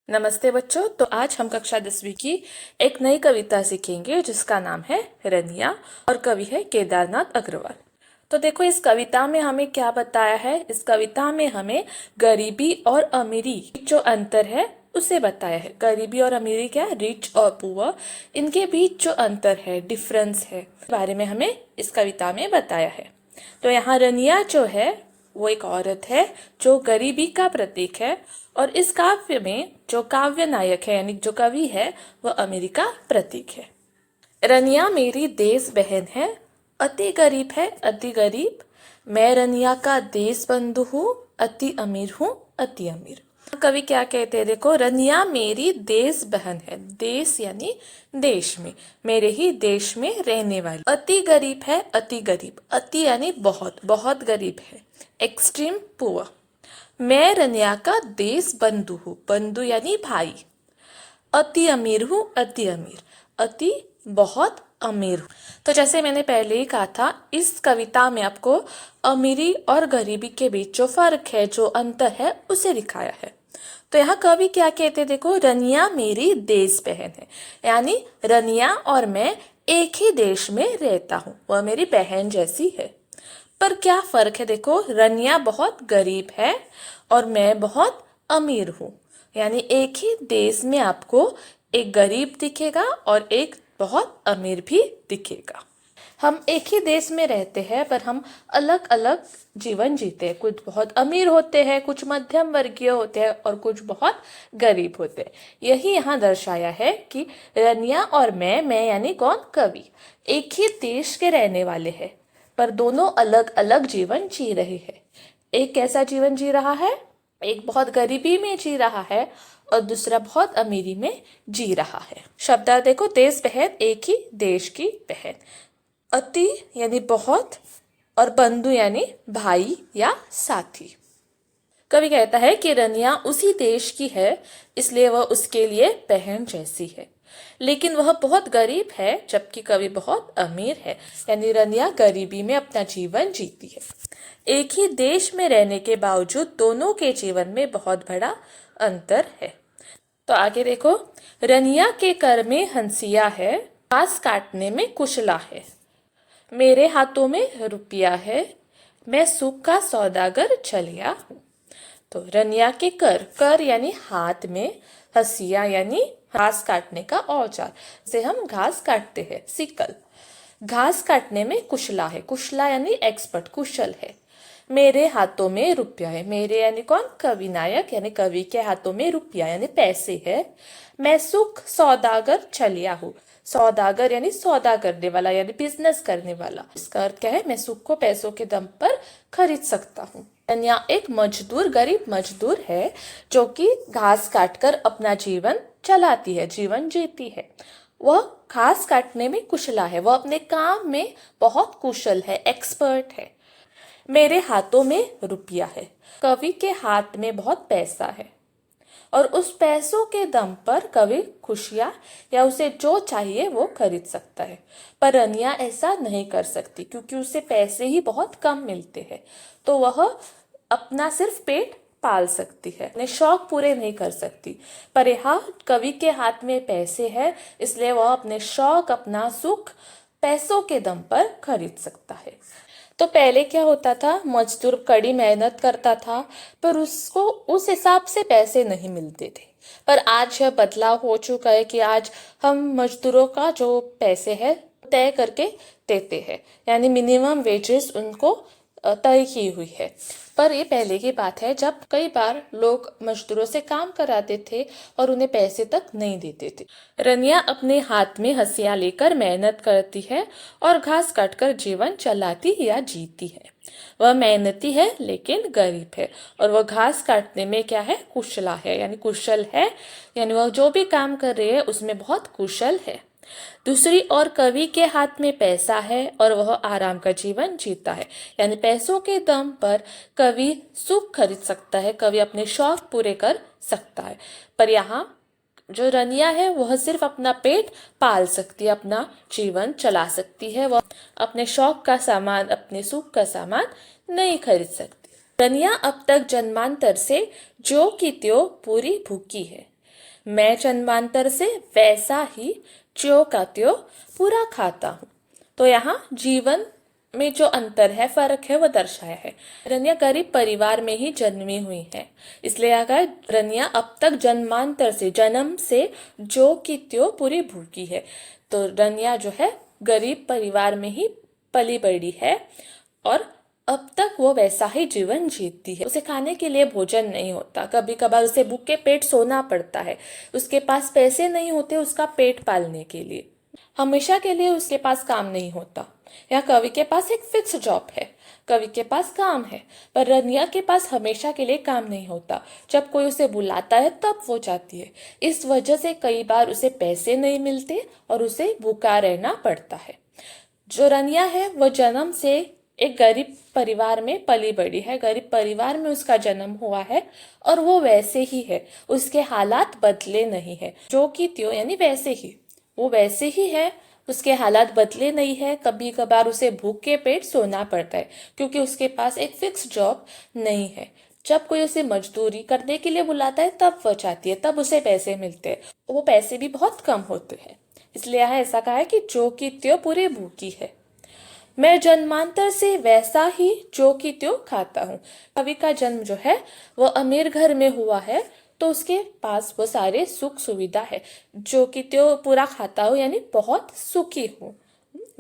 नमस्ते बच्चों। तो आज हम कक्षा 10वीं की एक नई कविता सीखेंगे जिसका नाम है रनिया और कवि है केदारनाथ अग्रवाल। तो देखो इस कविता में हमें क्या बताया है। इस कविता में हमें गरीबी और अमीरी जो अंतर है उसे बताया है। गरीबी और अमीरी क्या है, रिच और पुअर, इनके बीच जो अंतर है, डिफरेंस है, इस बारे में हमें इस कविता में बताया है। तो यहाँ रनिया जो है वो एक औरत है जो गरीबी का प्रतीक है और इस काव्य में जो काव्य नायक है यानी जो कवि है वह अमीरी का प्रतीक है। रनिया मेरी देश बहन है, अति गरीब है अति गरीब। मैं रनिया का देश बंधु हूँ, अति अमीर हूँ अति अमीर। कवि क्या कहते हैं, देखो रनिया मेरी देश बहन है। देश यानी देश में, मेरे ही देश में रहने वाली। अति गरीब है अति गरीब, अति यानी बहुत, बहुत गरीब है, एक्सट्रीम पुअर। मैं रनिया का देश बंधु हूँ, बंधु यानी भाई। अति अमीर हूँ अति अमीर, अति बहुत अमीर हूँ। तो जैसे मैंने पहले ही कहा था, इस कविता में आपको अमीरी और गरीबी के बीच जो फर्क है, जो अंतर है, उसे दिखाया है। तो यहाँ कवि क्या कहते हैं, देखो रनिया मेरी देश बहन है, यानी रनिया और मैं एक ही देश में रहता हूँ, वह मेरी बहन जैसी है। पर क्या फर्क है, देखो रनिया बहुत गरीब है और मैं बहुत अमीर हूँ। यानी एक ही देश में आपको एक गरीब दिखेगा और एक बहुत अमीर भी दिखेगा। हम एक ही देश में रहते हैं पर हम अलग अलग जीवन जीते हैं। कुछ बहुत अमीर होते हैं, कुछ मध्यम वर्गीय होते हैं और कुछ बहुत गरीब होते हैं। यही यहाँ दर्शाया है कि रनिया और मैं यानी कौन, कवि, एक ही देश के रहने वाले हैं पर दोनों अलग अलग जीवन जी रहे हैं। एक कैसा जीवन जी रहा है, एक बहुत गरीबी में जी रहा है और दूसरा बहुत अमीरी में जी रहा है। शब्द देखो, देश बहन, एक ही देश की बहन। अति यानी बहुत और बंधु यानी भाई या साथी। कवि कहता है कि रनिया उसी देश की है इसलिए वह उसके लिए बहन जैसी है, लेकिन वह बहुत गरीब है जबकि कवि बहुत अमीर है। यानी रनिया गरीबी में अपना जीवन जीती है। एक ही देश में रहने के बावजूद दोनों के जीवन में बहुत बड़ा अंतर है। तो आगे देखो, रनिया के कर में हंसिया है, घास काटने में कुशला है। मेरे हाथों में रुपया है, मैं सुख का सौदागर चलिया हूँ। तो रनिया के कर, कर यानी हाथ में, हसिया यानी घास काटने का औजार, जिसे हम घास काटते हैं, सिकल। घास काटने में कुशला है, कुशला यानी एक्सपर्ट, कुशल है। मेरे हाथों में रुपया है, मेरे यानी कौन, कवि नायक, यानी कवि के हाथों में रुपया यानी पैसे है। मैं सुख सौदागर चलिया हूँ, सौदागर यानी सौदा करने वाला यानी बिजनेस करने वाला। इसका अर्थ क्या है, मैं सुख को पैसों के दम पर खरीद सकता हूँ। कन्या एक मजदूर, गरीब मजदूर है जो कि घास काटकर अपना जीवन चलाती है, जीवन जीती है। वह घास काटने में कुशला है, वह अपने काम में बहुत कुशल है, एक्सपर्ट है। मेरे हाथों में रुपया है, कवि के हाथ में बहुत पैसा है और उस पैसों के दम पर कवि खुशियाँ या उसे जो चाहिए वो खरीद सकता है। पर रनिया ऐसा नहीं कर सकती क्योंकि उसे पैसे ही बहुत कम मिलते हैं। तो वह अपना सिर्फ पेट पाल सकती है, अपने शौक पूरे नहीं कर सकती। पर यहाँ कवि के हाथ में पैसे है इसलिए वह अपने शौक, अपना सुख पैसों के दम पर खरीद सकता है। तो पहले क्या होता था, मजदूर कड़ी मेहनत करता था पर उसको उस हिसाब से पैसे नहीं मिलते थे। पर आज यह बदलाव हो चुका है कि आज हम मजदूरों का जो पैसे है तय करके देते हैं, यानी मिनिमम वेजेस उनको तय की हुई है। पर ये पहले की बात है जब कई बार लोग मजदूरों से काम कराते थे और उन्हें पैसे तक नहीं देते थे। रनिया अपने हाथ में हंसिया लेकर मेहनत करती है और घास काटकर जीवन चलाती या जीती है। वह मेहनती है लेकिन गरीब है और वह घास काटने में क्या है, कुशला है, यानी कुशल है, यानी वह जो भी काम कर रही है उसमें बहुत कुशल है। दूसरी ओर कवि के हाथ में पैसा है और वह आराम का जीवन जीता है, यानी पैसों के दम पर कवि सुख खरीद सकता है, कवि अपने शौक पूरे कर सकता है। पर यहाँ जो रनिया है वह सिर्फ अपना पेट पाल सकती है, अपना जीवन चला सकती है, वह अपने शौक का सामान, अपने सुख का सामान नहीं खरीद सकती। रनिया अब तक जन्मांतर से जो की त्यों पूरी भूखी है, मैं जन्मांतर से वैसा ही ज्यों का त्यों पूरा खाता हूँ। तो यहाँ जीवन में जो अंतर है, फर्क है, वो दर्शाया है। रनिया गरीब परिवार में ही जन्मी हुई है, इसलिए आगा रनिया अब तक जन्मांतर से, जन्म से जो की त्यों पूरी भूखी है। तो रनिया जो है गरीब परिवार में ही पली बड़ी है और अब तक वो वैसा ही जीवन जीती है। उसे खाने के लिए भोजन नहीं होता, कभी कभार उसे भूखे पेट सोना पड़ता है। उसके पास पैसे नहीं होते उसका पेट पालने के लिए, हमेशा के लिए उसके पास काम नहीं होता। या कवि के पास एक फिक्स जॉब है, कवि के पास काम है, पर रनिया के पास हमेशा के लिए काम नहीं होता। जब कोई उसे बुलाता है तब वो जाती है। इस वजह से कई बार उसे पैसे नहीं मिलते और उसे भूखा रहना पड़ता है। जो रनिया है वो जन्म से एक गरीब परिवार में पली बड़ी है, गरीब परिवार में उसका जन्म हुआ है और वो वैसे ही है, उसके हालात बदले नहीं है। जो कि त्यों यानी वैसे ही, वो वैसे ही है, उसके हालात बदले नहीं है। कभी कभार उसे भूख के पेट सोना पड़ता है क्योंकि उसके पास एक फिक्स जॉब नहीं है। जब कोई उसे मजदूरी करने के लिए बुलाता है तब वो जाती है, तब उसे पैसे मिलते हैं। वो पैसे भी बहुत कम होते हैं, इसलिए यहाँ ऐसा कहा है कि जो की त्यों पूरी भूखी है। मैं जन्मांतर से वैसा ही जो की त्यों खाता हूँ। कवि का जन्म जो है वो अमीर घर में हुआ है, तो उसके पास वो सारे सुख सुविधा है। जो कि त्यों पूरा खाता हूँ यानी बहुत सुखी हूँ।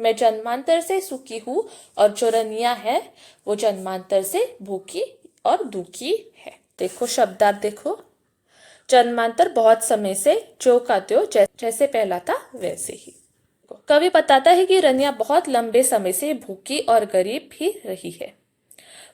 मैं जन्मांतर से सुखी हूँ और जो रनिया है वो जन्मांतर से भूखी और दुखी है। देखो शब्दार्थ देखो, जन्मांतर बहुत समय से, जो का त्यों जैसे पहला था वैसे ही। कवि बताता है कि रनिया बहुत लंबे समय से भूखी और गरीब ही रही है,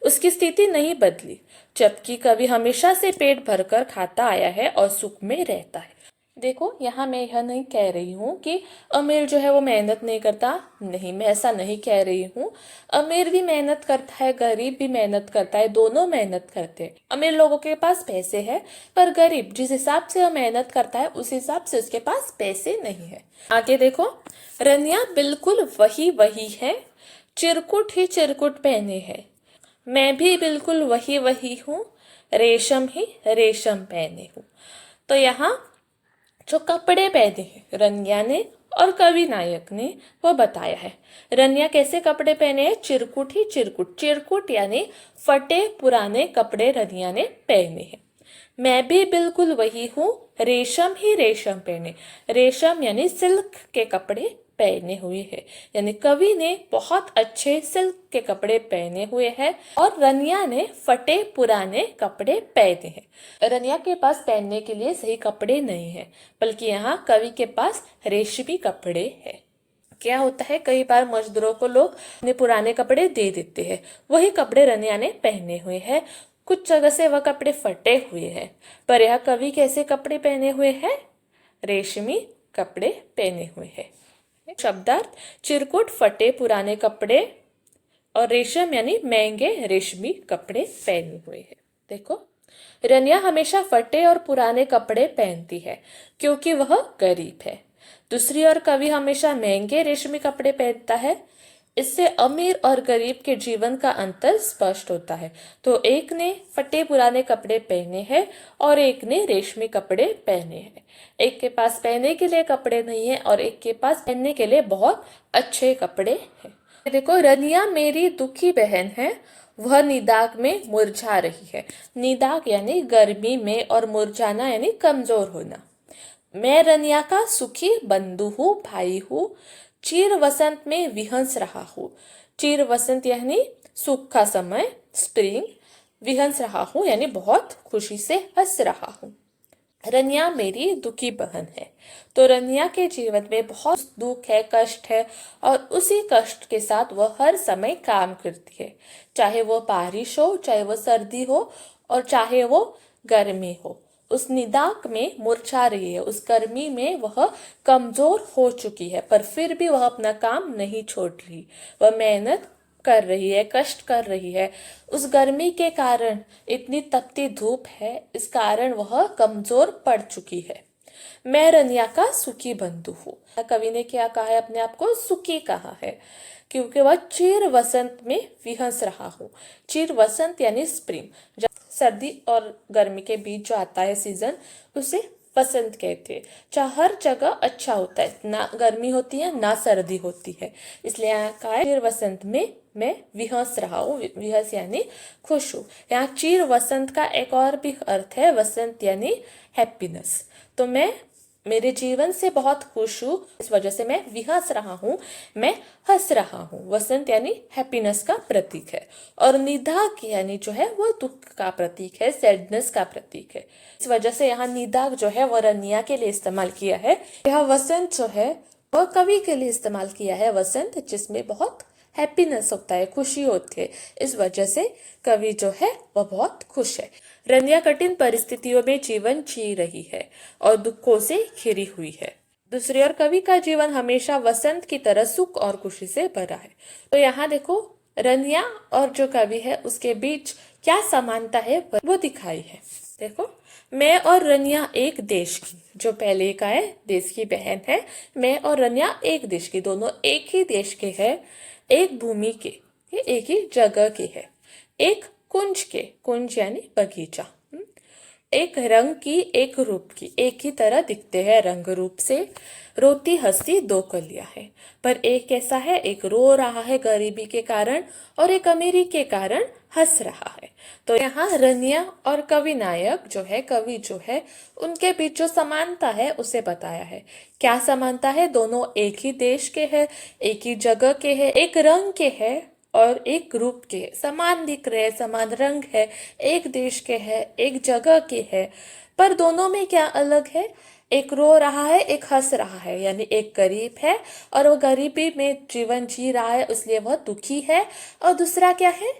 उसकी स्थिति नहीं बदली, जबकि कवि हमेशा से पेट भरकर खाता आया है और सुख में रहता है। देखो यहाँ मैं यह नहीं कह रही हूँ कि अमीर जो है वो मेहनत नहीं करता, नहीं, मैं ऐसा नहीं कह रही हूँ। अमीर भी मेहनत करता है, गरीब भी मेहनत करता है, दोनों मेहनत करते हैं। अमीर लोगों के पास पैसे है, पर गरीब जिस हिसाब से वो मेहनत करता है उस हिसाब से उसके पास पैसे नहीं है। आगे देखो, रनिया बिल्कुल वही वही है, चिरकुट ही चिरकुट पहने है। मैं भी बिल्कुल वही वही हूँ, रेशम ही रेशम पहने हूँ। तो यहाँ जो कपड़े पहने हैं रनिया ने और कवि नायक ने वो बताया है। रनिया कैसे कपड़े पहने हैं? चिरकुट ही चिरकुट, चिरकुट यानी फटे पुराने कपड़े रनिया ने पहने हैं। मैं भी बिल्कुल वही हूँ, रेशम ही रेशम पहने, रेशम यानी सिल्क के कपड़े पहने हुए हैं। यानी कवि ने बहुत अच्छे सिल्क के कपड़े पहने हुए हैं और रनिया ने फटे पुराने कपड़े पहने हैं। रनिया के पास पहनने के लिए सही कपड़े नहीं है, बल्कि यहाँ कवि के पास रेशमी कपड़े हैं। क्या होता है, कई बार मजदूरों को लोग अपने पुराने कपड़े दे देते हैं, वही कपड़े रनिया ने पहने हुए हैं। कुछ जगह से वह कपड़े फटे हुए हैं, पर यह कवि कैसे कपड़े पहने हुए हैं? रेशमी कपड़े पहने हुए हैं। शब्दार्थ, चिरकुट फटे पुराने कपड़े और रेशम यानी महंगे रेशमी कपड़े पहने हुए हैं। देखो, रनिया हमेशा फटे और पुराने कपड़े पहनती है क्योंकि वह गरीब है। दूसरी ओर कवि हमेशा महंगे रेशमी कपड़े पहनता है। इससे अमीर और गरीब के जीवन का अंतर स्पष्ट होता है। तो एक ने फटे पुराने कपड़े पहने हैं और एक ने रेशमी कपड़े पहने हैं। एक के पास पहनने के लिए कपड़े नहीं है और एक के पास पहनने के लिए बहुत अच्छे कपड़े हैं। देखो, रनिया मेरी दुखी बहन है, वह निदाग में मुरझा रही है। निदाग यानी गर्मी में और मुरझाना यानी कमजोर होना। मैं रनिया का सुखी बंधु हूँ, भाई हूँ, चिर वसंत में विहंस रहा हूँ। चिर वसंत यानी सुख का समय, स्प्रिंग। विहंस रहा हूँ यानी बहुत खुशी से हंस रहा हूँ। रनिया मेरी दुखी बहन है। तो रनिया के जीवन में बहुत दुख है, कष्ट है और उसी कष्ट के साथ वह हर समय काम करती है, चाहे वो बारिश हो, चाहे वो सर्दी हो और चाहे वो गर्मी हो। उस निदाग में मुरझा रही है, उस गर्मी में वह कमजोर हो चुकी है, पर फिर भी वह अपना काम नहीं छोड़ रही। वह मेहनत कर रही है, कष्ट कर रही है। उस गर्मी के कारण, इतनी तपती धूप है, इस कारण वह कमजोर पड़ चुकी है। मैं रनिया का सुखी बंधु हूँ। कवि ने क्या कहा है? अपने आप को सुखी कहा है क्योंकि वह चिर वसंत में विहंस रहा हूँ। चिर वसंत यानी स्प्रिंग, जब सर्दी और गर्मी के बीच जो आता है सीजन, उसे वसंत कहते हैं। जहाँ हर जगह अच्छा होता है, ना गर्मी होती है ना सर्दी होती है। इसलिए यहाँ कहा है चीर वसंत में मैं विहस रहा हूँ। विहस यानी खुश हूँ। यहाँ चीर वसंत का एक और भी अर्थ है, वसंत यानी हैप्पीनेस। तो मैं मेरे जीवन से बहुत खुश हूँ, इस वजह से मैं विहस रहा हूँ, मैं हंस रहा हूँ। वसंत यानी हैप्पीनेस का प्रतीक है। और निदाग यानी जो है वो दुख का प्रतीक है, सैडनेस का प्रतीक है। इस वजह से यहाँ निदाग जो है वो रनिया के लिए इस्तेमाल किया है। यह वसंत जो है वह कवि के लिए इस्तेमाल किया है, वसंत जिसमें बहुत हैप्पीनेस होता है, खुशी होती है। इस वजह से कवि जो है वह बहुत खुश है। रनिया कठिन परिस्थितियों में जीवन जी रही है और दुखों से घिरी हुई है। दूसरी ओर कवि का जीवन हमेशा वसंत की तरह सुख और खुशी से भरा है। तो यहाँ देखो रनिया और जो कवि है उसके बीच क्या समानता है वो दिखाई है। देखो, मैं और रनिया एक देश की, जो पहले का है देश की बहन है। मैं और रनिया एक देश की, दोनों एक ही देश के हैं, एक भूमि के, ये एक ही जगह के है, एक कुंज के, कुंज यानी बगीचा, एक रंग की एक रूप की, एक ही तरह दिखते हैं रंग रूप से। रोती हंसती दो कलियां है, पर एक कैसा है, एक रो रहा है गरीबी के कारण और एक अमीरी के कारण हंस रहा है। तो यहाँ रनिया और कवि नायक जो है, कवि जो है, उनके बीच जो समानता है उसे बताया है। क्या समानता है? दोनों एक ही देश के हैं, एक ही जगह के हैं, एक रंग के हैं और एक रूप के है, समान दिख रहे, समान रंग है, एक देश के है, एक जगह के है, पर दोनों में क्या अलग है? एक रो रहा है, एक हंस रहा है, यानी एक गरीब है और वो गरीबी में जीवन जी रहा है इसलिए वह दुखी है, और दूसरा क्या है?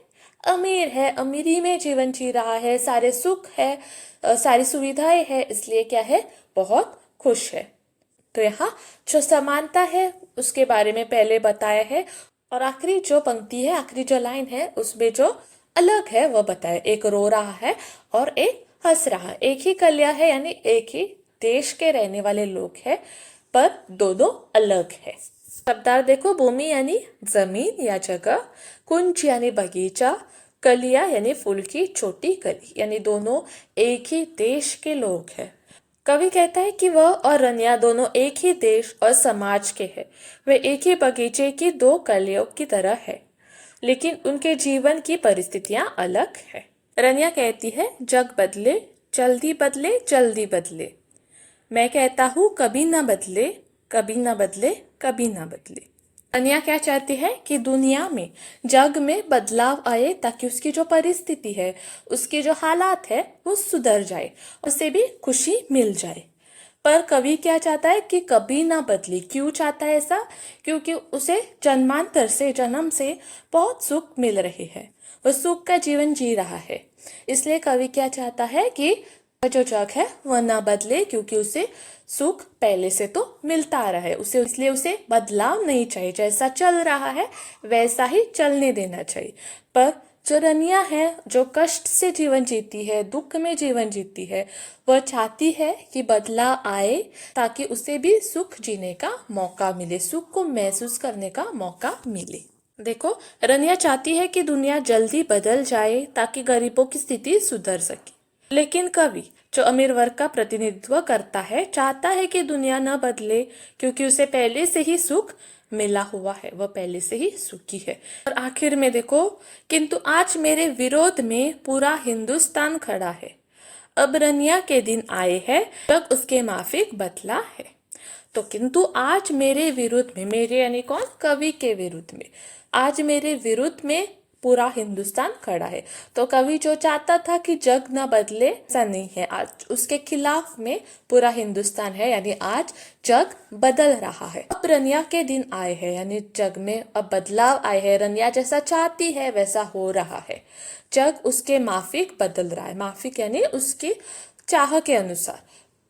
अमीर है, अमीरी में जीवन जी रहा है, सारे सुख है, सारी सुविधाएं है, इसलिए क्या है? बहुत खुश है। तो यहाँ जो समानता है उसके बारे में पहले बताया है, और आखिरी जो पंक्ति है, आखिरी जो लाइन है, उसमें जो अलग है वो बताया। एक रो रहा है और एक हंस रहा है, एक ही कलिया है, यानी एक ही देश के रहने वाले लोग हैं, पर दोनों अलग है। शब्दार्थ देखो, भूमि यानी जमीन या जगह, कुंज यानी बगीचा, कलिया यानी फूल की छोटी कली, यानी दोनों एक ही देश के लोग हैं। कवि कहता है कि वह और रनिया दोनों एक ही देश और समाज के हैं। वे एक ही बगीचे की दो कलियों की तरह है, लेकिन उनके जीवन की परिस्थितियां अलग है। रनिया कहती है, जग बदले जल्दी बदले जल्दी बदले। मैं कहता हूँ कभी ना बदले, कभी ना बदले, कभी ना बदले। रनिया क्या चाहती है कि दुनिया में, जग में बदलाव आए ताकि उसकी जो परिस्थिति है, उसकी जो हालात है वो सुधर जाए, उसे भी खुशी मिल जाए। पर कवि क्या चाहता है कि कभी ना बदले। क्यों चाहता है ऐसा? क्योंकि उसे जन्मांतर से, जन्म से बहुत सुख मिल रहे हैं, वह सुख का जीवन जी रहा है। इसलिए कवि क्या चाहता है कि जो जग है वह ना बदले, क्योंकि उसे सुख पहले से तो मिलता आ रहा है, उसे इसलिए उसे बदलाव नहीं चाहिए, जैसा चल रहा है वैसा ही चलने देना चाहिए। पर जो रनिया है, जो कष्ट से जीवन जीती है, दुख में जीवन जीती है, वह चाहती है कि बदलाव आए ताकि उसे भी सुख जीने का मौका मिले, सुख को महसूस करने का मौका मिले। देखो, रनिया चाहती है कि दुनिया जल्दी बदल जाए ताकि गरीबों की स्थिति सुधर सके, लेकिन कवि जो अमीर वर्ग का प्रतिनिधित्व करता है चाहता है कि दुनिया न बदले, क्योंकि उसे पहले से ही सुख मिला हुआ है, वह पहले से ही सुखी है। और आखिर में देखो, किंतु आज मेरे विरोध में पूरा हिंदुस्तान खड़ा है। अब रनिया के दिन आए हैं जब उसके माफिक बदला है। तो किंतु आज मेरे विरुद्ध में, मेरे यानी कौन? कवि के विरुद्ध में, आज मेरे विरुद्ध में पूरा हिंदुस्तान खड़ा है। तो कवि जो चाहता था कि जग ना बदले, ऐसा नहीं है, आज उसके खिलाफ में पूरा हिंदुस्तान है, यानी आज जग बदल रहा है। अब रनिया के दिन आए हैं, यानी जग में अब बदलाव आए हैं, रनिया जैसा चाहती है वैसा हो रहा है, जग उसके माफिक बदल रहा है। माफिक यानी उसकी चाह के अनुसार,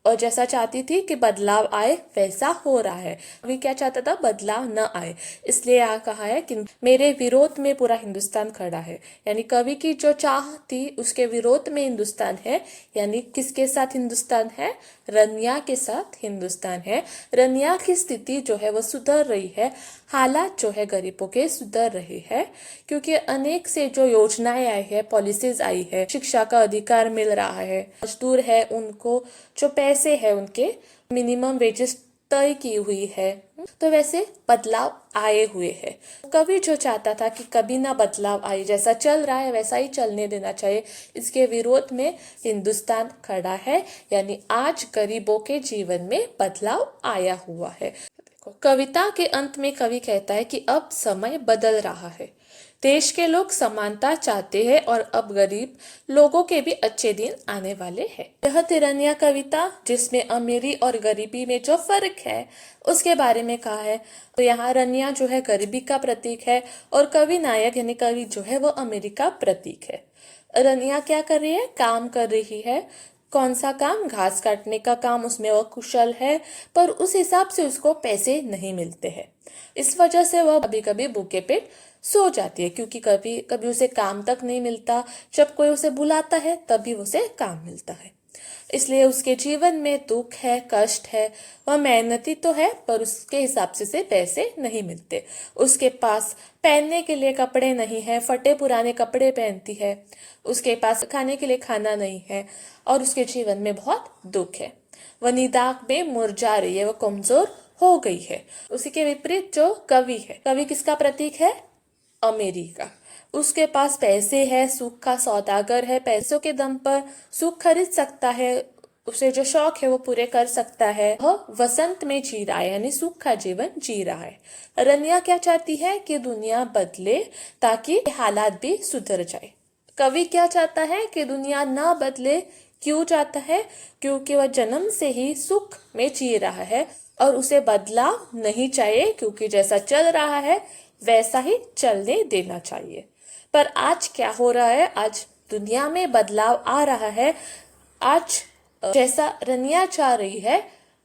और जैसा चाहती थी कि बदलाव आए वैसा हो रहा है। अभी क्या चाहता था? बदलाव न आए, इसलिए यहाँ कहा है कि मेरे विरोध में पूरा हिंदुस्तान खड़ा है, यानी कवि की जो चाह थी उसके विरोध में हिंदुस्तान है। यानी किसके साथ हिंदुस्तान है? रनिया के साथ हिंदुस्तान है। रनिया की स्थिति जो है वो सुधर रही है, हालात जो है गरीबों के सुधर रहे हैं, क्योंकि अनेक से जो योजनाएं आई है, पॉलिसीज आई है, शिक्षा का अधिकार मिल रहा है, मजदूर है उनको जो पैसे पैसे है उनके, मिनिमम वेजेस तय की हुई है, तो वैसे बदलाव आए हुए हैं। कवि जो चाहता था कि कभी ना बदलाव आए, जैसा चल रहा है वैसा ही चलने देना चाहिए, इसके विरोध में हिंदुस्तान खड़ा है। यानी आज गरीबों के जीवन में बदलाव आया हुआ है। कविता के अंत में कवि कहता है कि अब समय बदल रहा है, देश के लोग समानता चाहते हैं और अब गरीब लोगों के भी अच्छे दिन आने वाले हैं। यह तिरंगा कविता जिसमें अमीरी और गरीबी में जो फर्क है उसके बारे में कहा है। तो यहाँ रनिया जो है गरीबी का प्रतीक है और कवि नायक यानी कवि जो है वो अमीरी का प्रतीक है। रनिया क्या कर रही है? काम कर रही है। कौन सा काम? घास काटने का काम, उसमें वह कुशल है, पर उस हिसाब से उसको पैसे नहीं मिलते हैं। इस वजह से वह कभी कभी भूखे पेट सो जाती है, क्योंकि कभी कभी उसे काम तक नहीं मिलता। जब कोई उसे बुलाता है तभी उसे काम मिलता है। इसलिए उसके जीवन में दुख है, कष्ट है। वह मेहनती तो है पर उसके हिसाब से पैसे नहीं मिलते। उसके पास पहनने के लिए कपड़े नहीं है, फटे पुराने कपड़े पहनती है। उसके पास खाने के लिए खाना नहीं है और उसके जीवन में बहुत दुख है। वह निदाक में मुरझा रही है, वह कमजोर हो गई है। उसी के विपरीत जो कवि है, कवि किसका प्रतीक है? अमीरी का। उसके पास पैसे है, सुख का सौदागर है, पैसों के दम पर सुख खरीद सकता है, उसे जो शौक है वो पूरे कर सकता है। वह वसंत में जी रहा है, यानी सुख का जीवन जी रहा है। रनिया क्या चाहती है? कि दुनिया बदले ताकि हालात भी सुधर जाए। कवि क्या चाहता है? कि दुनिया ना बदले। क्यों चाहता है? क्योंकि वह जन्म से ही सुख में जी रहा है और उसे बदलाव नहीं चाहिए, क्योंकि जैसा चल रहा है वैसा ही चलने देना चाहिए। पर आज क्या हो रहा है? आज दुनिया में बदलाव आ रहा है। आज जैसा रनिया चाह रही है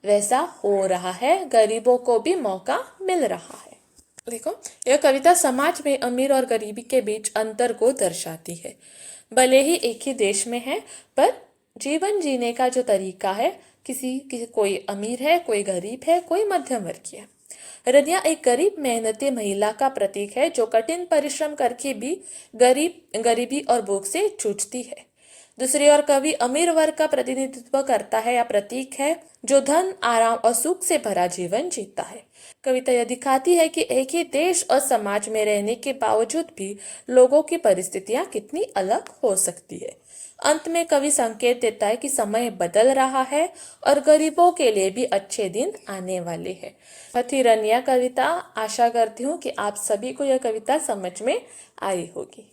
वैसा हो रहा है, गरीबों को भी मौका मिल रहा है। देखो, यह कविता समाज में अमीर और गरीबी के बीच अंतर को दर्शाती है। भले ही एक ही देश में है, पर जीवन जीने का जो तरीका है, किसी कोई अमीर है, कोई गरीब है, कोई मध्यम वर्गीय है। रनिया एक गरीब मेहनती महिला का प्रतीक है जो कठिन परिश्रम करके भी गरीबी और भूख से जूझती है। दूसरी ओर कवि अमीर वर्ग का प्रतिनिधित्व करता है या प्रतीक है जो धन, आराम और सुख से भरा जीवन जीता है। कविता यह दिखाती है कि एक ही देश और समाज में रहने के बावजूद भी लोगों की परिस्थितियां कितनी अलग हो सकती है। अंत में कवि संकेत देता है कि समय बदल रहा है और गरीबों के लिए भी अच्छे दिन आने वाले हैं। रनिया कविता, आशा करती हूँ कि आप सभी को यह कविता समझ में आई होगी।